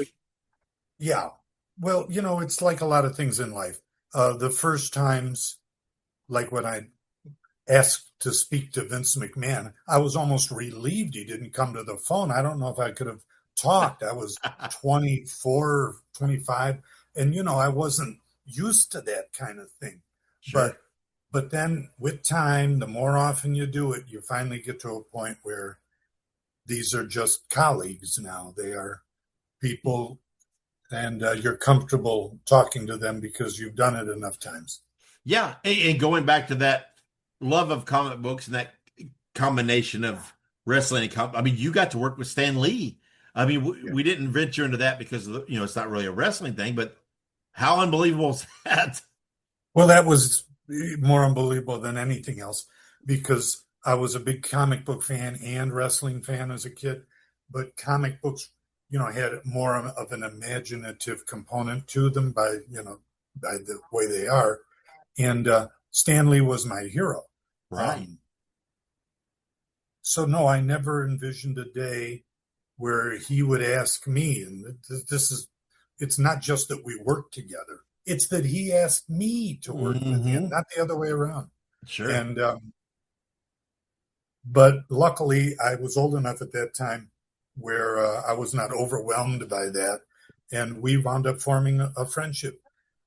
Finally, well, it's like a lot of things in life. The first times, like when I asked to speak to Vince McMahon, I was almost relieved he didn't come to the phone. I don't know if I could have talked. I was 24, 25, and, I wasn't used to that kind of thing. Sure. But then with time, the more often you do it, you finally get to a point where these are just colleagues now. They are people, and you're comfortable talking to them because you've done it enough times. Yeah, and going back to that love of comic books and that combination of wrestling and you got to work with Stan Lee. I mean, we didn't venture into that because it's not really a wrestling thing, but how unbelievable is that? Well, that was more unbelievable than anything else because I was a big comic book fan and wrestling fan as a kid, but comic books, had more of an imaginative component to them by the way they are. And Stan Lee was my hero. Right. So no, I never envisioned a day where he would ask me, and it's not just that we work together. It's that he asked me to work with him, not the other way around. Sure. And, but luckily I was old enough at that time where I was not overwhelmed by that. And we wound up forming a friendship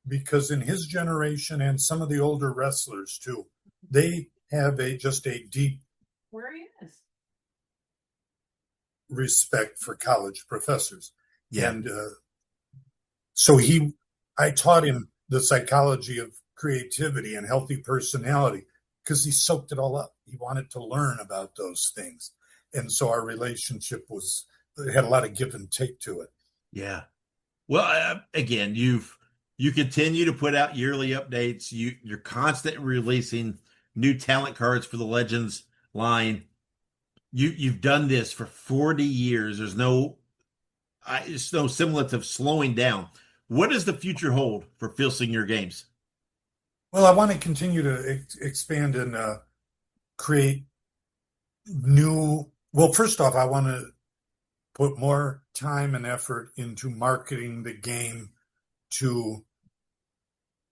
because in his generation and some of the older wrestlers too, they have just a deep respect for college professors. Yeah. And so I taught him the psychology of creativity and healthy personality because he soaked it all up. He wanted to learn about those things. And so our relationship had a lot of give and take to it. Yeah. Well, again, you continue to put out yearly updates. You're constantly releasing new talent cards for the Legends line. You've done this for 40 years. There's no semblance of slowing down. What does the future hold for Filsinger Games? Well, I want to continue to expand and create new. Well, first off, I want to put more time and effort into marketing the game to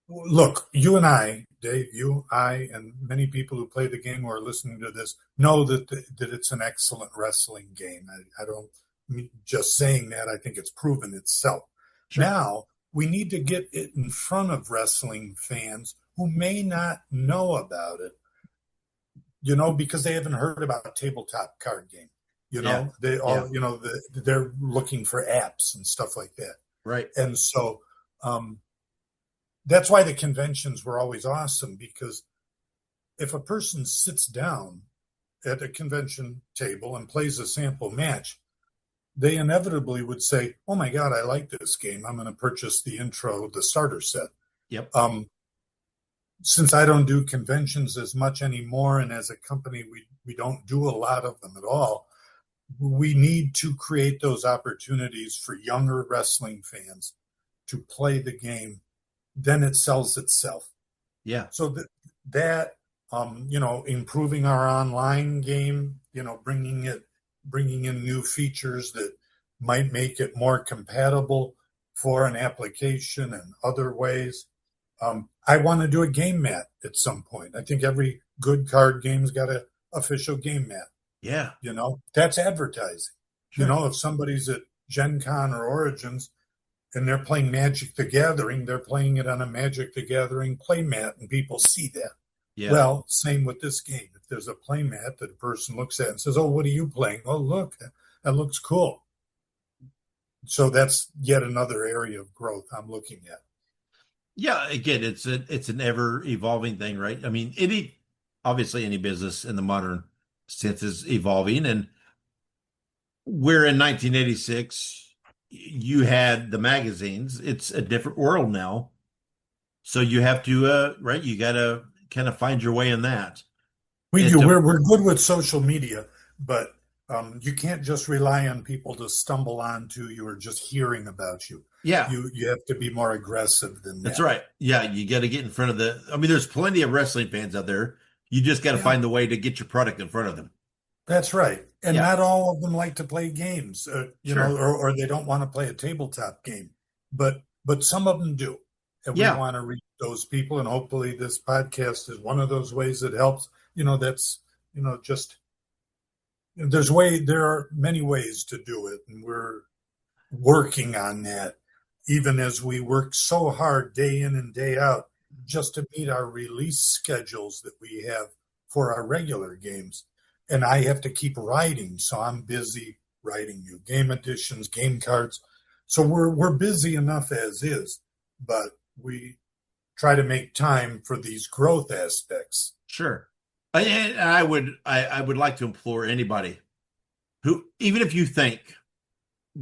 look, you and I, Dave, and many people who play the game or are listening to this know that it's an excellent wrestling game. I don't just saying that. I think it's proven itself. Sure. Now we need to get it in front of wrestling fans who may not know about it, because they haven't heard about a tabletop card game. They all, they're looking for apps and stuff like that. Right. And so, that's why the conventions were always awesome because if a person sits down at a convention table and plays a sample match, they inevitably would say, oh my God, I like this game. I'm going to purchase the starter set. Yep. Since I don't do conventions as much anymore, and as a company, we don't do a lot of them at all, we need to create those opportunities for younger wrestling fans to play the game. Then it sells itself. Yeah. So that improving our online game, bringing in new features that might make it more compatible for an application and other ways. I want to do a game mat at some point. I think every good card game's got an official game mat. Yeah. That's advertising. Sure. If somebody's at Gen Con or Origins and they're playing Magic the Gathering, they're playing it on a Magic the Gathering play mat, and people see that. Yeah. Well, same with this game. If there's a play mat that a person looks at and says, oh, what are you playing? Oh, look, that looks cool. So that's yet another area of growth I'm looking at. Yeah, again, it's an ever evolving thing, right? I mean, obviously any business in the modern sense is evolving, and we're in 1986. You had the magazines. It's a different world now, so you have to right. You got to kind of find your way in that. We do. We're good with social media, but you can't just rely on people to stumble onto you or just hearing about you. Yeah. You have to be more aggressive than that. That's right. Yeah, you got to get in front of there's plenty of wrestling fans out there. You just got to find the way to get your product in front of them. That's right. And not all of them like to play games, or they don't want to play a tabletop game. But some of them do. And we want to reach those people. And hopefully this podcast is one of those ways that helps. There are many ways to do it. And we're working on that, even as we work so hard day in and day out just to meet our release schedules that we have for our regular games. And I have to keep writing, so I'm busy writing new game editions, game cards. So we're busy enough as is, but we try to make time for these growth aspects. Sure. And I would like to implore anybody who, even if you think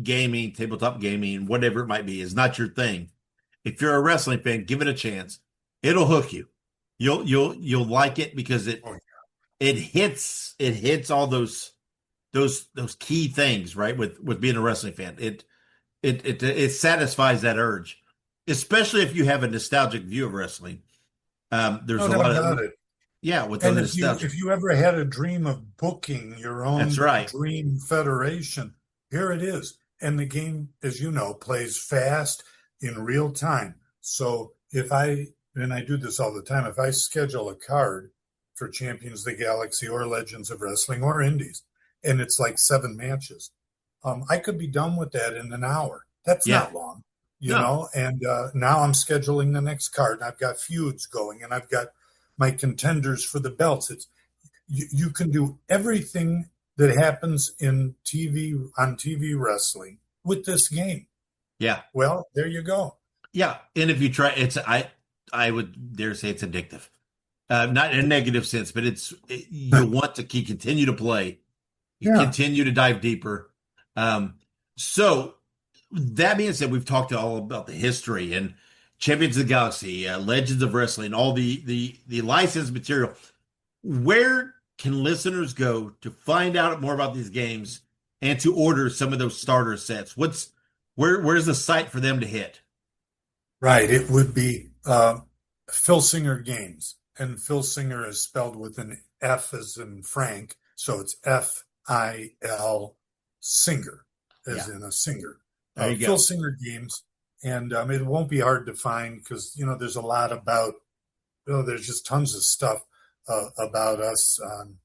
gaming, tabletop gaming, whatever it might be, is not your thing, if you're a wrestling fan, give it a chance. It'll hook you. You'll like it because it hits all those key things, right? With being a wrestling fan, it satisfies that urge, especially if you have a nostalgic view of wrestling. There's a lot of it. Yeah, with the nostalgia. If you ever had a dream of booking your own dream federation, here it is. And the game, as you know, plays fast in real time. So and I do this all the time, if I schedule a card for Champions of the Galaxy or Legends of Wrestling or Indies, and it's like 7 matches, I could be done with that in an hour. That's not long, you know? And now I'm scheduling the next card, and I've got feuds going, and I've got my contenders for the belts. You can do everything that happens on TV wrestling with this game. Yeah. Well, there you go. Yeah. And if you try, I would dare say it's addictive. Not in a negative sense, but you want to continue to play. You continue to dive deeper. So that being said, we've talked all about the history and Champions of the Galaxy, Legends of Wrestling, all the licensed material. Where can listeners go to find out more about these games and to order some of those starter sets? Where's the site for them to hit? Right. It would be Filsinger Games. And Filsinger is spelled with an F as in Frank. So it's F-I-L Singer, as in a singer. Filsinger Games. And it won't be hard to find because, there's a lot about, there's just tons of stuff about us on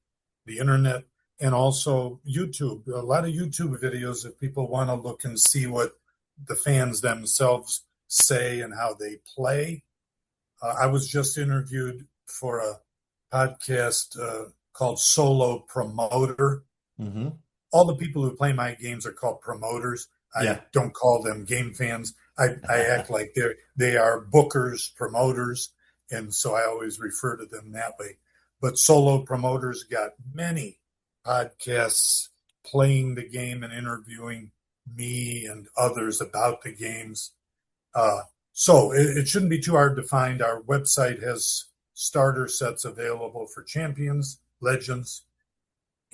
the internet and also YouTube. A lot of YouTube videos if people want to look and see what the fans themselves say and how they play. I was just interviewed for a podcast called Solo Promoter. Mm-hmm. All the people who play my games are called promoters. I don't call them game fans. I act like they are bookers, promoters, and so I always refer to them that way. but solo promoters got many podcasts playing the game and interviewing me and others about the games. So it shouldn't be too hard to find. Our website has starter sets available for champions, legends,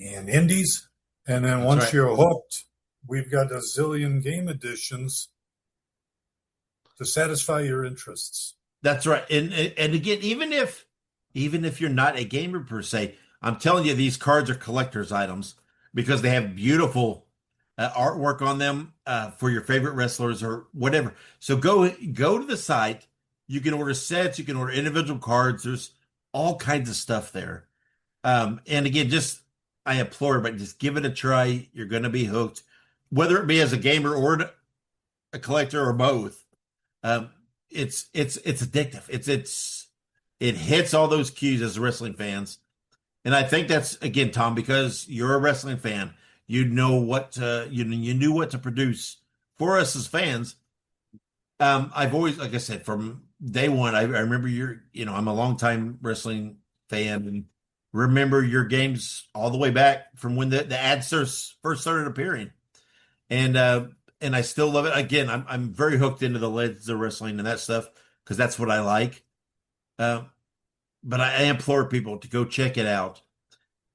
and indies. And then once you're hooked, we've got a zillion game editions to satisfy your interests. That's right. And again, even if you're not a gamer per se, I'm telling you, these cards are collector's items because they have beautiful artwork on them for your favorite wrestlers or whatever. So go to the site. You can order sets. You can order individual cards. There's all kinds of stuff there. And again, I implore everybody, just give it a try. You're going to be hooked, whether it be as a gamer or a collector or both. It's addictive. It hits all those cues as wrestling fans. And I think that's, again, Tom, because you're a wrestling fan, you know what you knew what to produce for us as fans. I've always, like I said, from day one, I remember I'm a longtime wrestling fan and remember your games all the way back from when the ads first started appearing. And I still love it. Again, I'm very hooked into the Legends of Wrestling and that stuff because that's what I like. But I implore people to go check it out.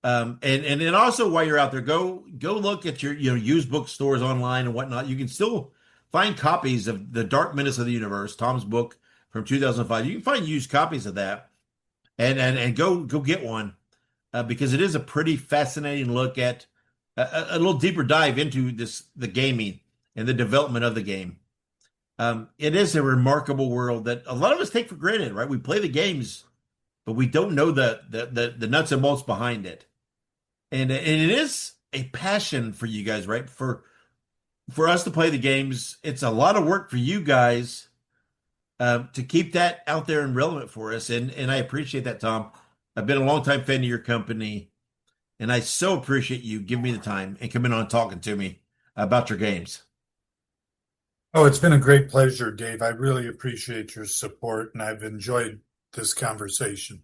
And then also while you're out there, go look at your used bookstores online and whatnot. You can still find copies of The Dark Menace of the Universe, Tom's book from 2005. You can find used copies of that, and go get one because it is a pretty fascinating look at a little deeper dive into the gaming and the development of the game. It is a remarkable world that a lot of us take for granted, right? We play the games, but we don't know the nuts and bolts behind it. And it is a passion for you guys, right? For us to play the games, it's a lot of work for you guys to keep that out there and relevant for us. And I appreciate that, Tom. I've been a longtime fan of your company, and I so appreciate you giving me the time and coming on talking to me about your games. Oh, it's been a great pleasure, Dave. I really appreciate your support, and I've enjoyed this conversation.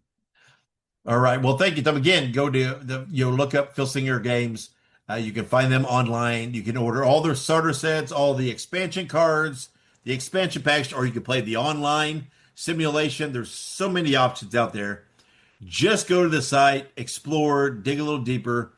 All right. Well, thank you, Tom. Again, go to look up Filsinger Games. You can find them online. You can order all their starter sets, all the expansion cards, the expansion packs, or you can play the online simulation. There's so many options out there. Just go to the site, explore, dig a little deeper,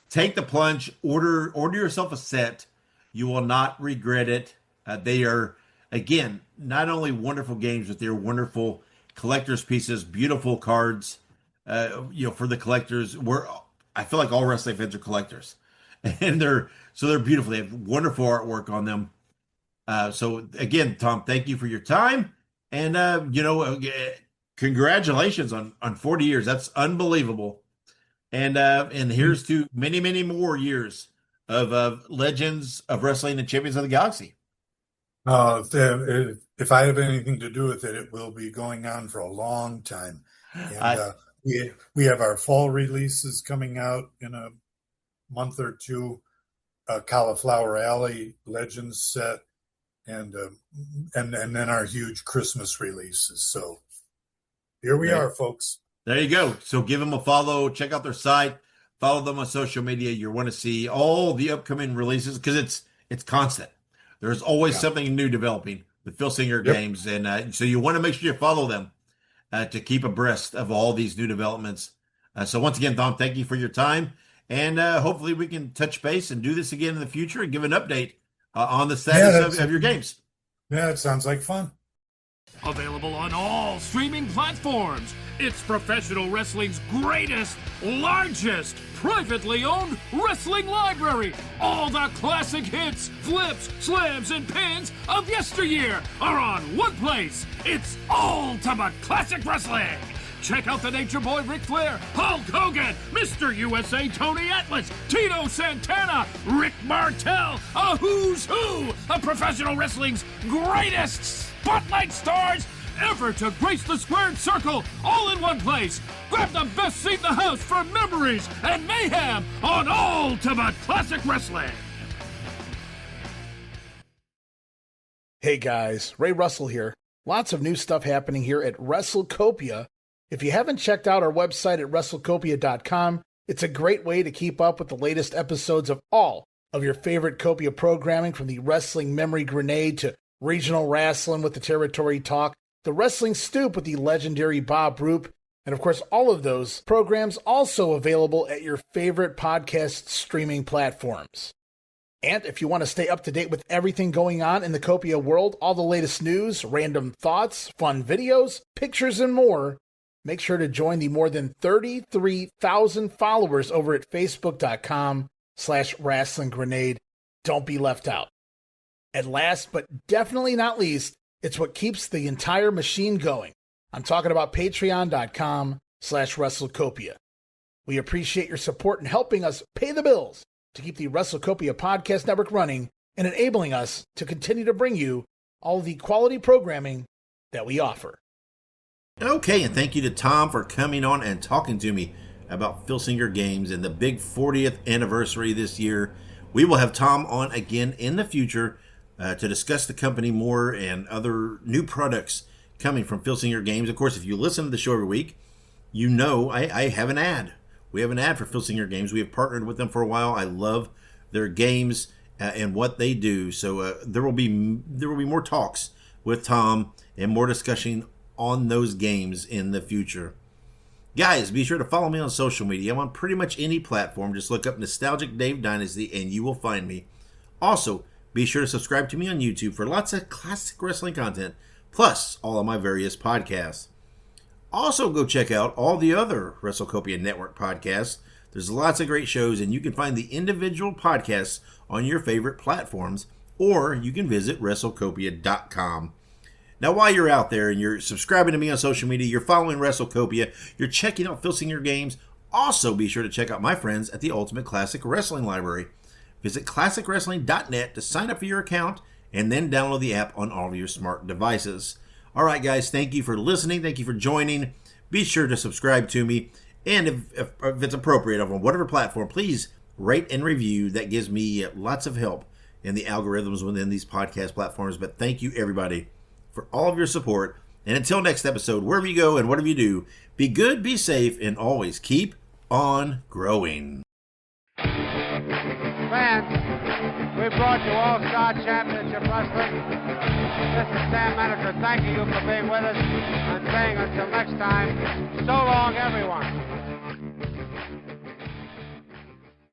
take the plunge, order yourself a set. You will not regret it. They are, again, not only wonderful games, but they're wonderful collector's pieces, beautiful cards. For the collectors, I feel like all wrestling fans are collectors, and they're beautiful. They have wonderful artwork on them. So again, Tom, thank you for your time, and congratulations on 40 years. That's unbelievable. And here's to many, many more years of Legends of Wrestling and Champions of the Galaxy. If I have anything to do with it, it will be going on for a long time. And we have our fall releases coming out in a month or two, Cauliflower Alley Legends set, and then our huge Christmas releases. So here we are, folks. There you go. So give them a follow. Check out their site. Follow them on social media. You want to see all the upcoming releases because it's constant. There's always something new developing with Filsinger Games, and so you want to make sure you follow them to keep abreast of all these new developments. So once again, Tom, thank you for your time, and hopefully we can touch base and do this again in the future and give an update on the status of your games. Yeah, it sounds like fun. Available on all streaming platforms. It's professional wrestling's greatest, largest, privately owned wrestling library. All the classic hits, flips, slams, and pins of yesteryear are on one place. It's Ultimate Classic Wrestling. Check out the Nature Boy Ric Flair, Hulk Hogan, Mr. USA Tony Atlas, Tito Santana, Rick Martel, a who's who of professional wrestling's greatest spotlight stars ever to grace the squared circle, all in one place. Grab the best seat in the house for memories and mayhem on Ultimate Classic Wrestling. Hey guys, Ray Russell here. Lots of new stuff happening here at WrestleCopia, If you haven't checked out our website at WrestleCopia.com, it's a great way to keep up with the latest episodes of all of your favorite Copia programming, from the Wrestling Memory Grenade to Regional Wrestling with the Territory Talk, the Wrestling Stoop with the legendary Bob Roop, and of course all of those programs also available at your favorite podcast streaming platforms. And if you want to stay up to date with everything going on in the Copia world, all the latest news, random thoughts, fun videos, pictures, and more, make sure to join the more than 33,000 followers over at Facebook.com/Wrestling Grenade. Don't be left out. And last but definitely not least, it's what keeps the entire machine going. I'm talking about Patreon.com/WrestleCopia. We appreciate your support in helping us pay the bills to keep the WrestleCopia podcast network running and enabling us to continue to bring you all the quality programming that we offer. Okay, and thank you to Tom for coming on and talking to me about Filsinger Games and the big 40th anniversary this year. We will have Tom on again in the future to discuss the company more and other new products coming from Filsinger Games. Of course, if you listen to the show every week, you know I have an ad. We have an ad for Filsinger Games. We have partnered with them for a while. I love their games and what they do. So there will be more talks with Tom and more discussion on those games in the future. Guys, be sure to follow me on social media. I'm on pretty much any platform. Just look up Nostalgic Dave Dynasty and you will find me. Also, be sure to subscribe to me on YouTube for lots of classic wrestling content, plus all of my various podcasts. Also, go check out all the other WrestleCopia Network podcasts. There's lots of great shows, and you can find the individual podcasts on your favorite platforms, or you can visit WrestleCopia.com. Now, while you're out there and you're subscribing to me on social media, you're following WrestleCopia, you're checking out Filsinger Games, also be sure to check out my friends at the Ultimate Classic Wrestling Library. Visit ClassicWrestling.net to sign up for your account, and then download the app on all of your smart devices. All right, guys, thank you for listening. Thank you for joining. Be sure to subscribe to me. And if it's appropriate on whatever platform, please rate and review. That gives me lots of help in the algorithms within these podcast platforms. But thank you, everybody, for all of your support. And until next episode, wherever you go and whatever you do, be good, be safe, and always keep on growing. Fans, we brought you All-Star Championship Wrestling. This is Sam Manager thanking you for being with us and saying until next time, so long, everyone.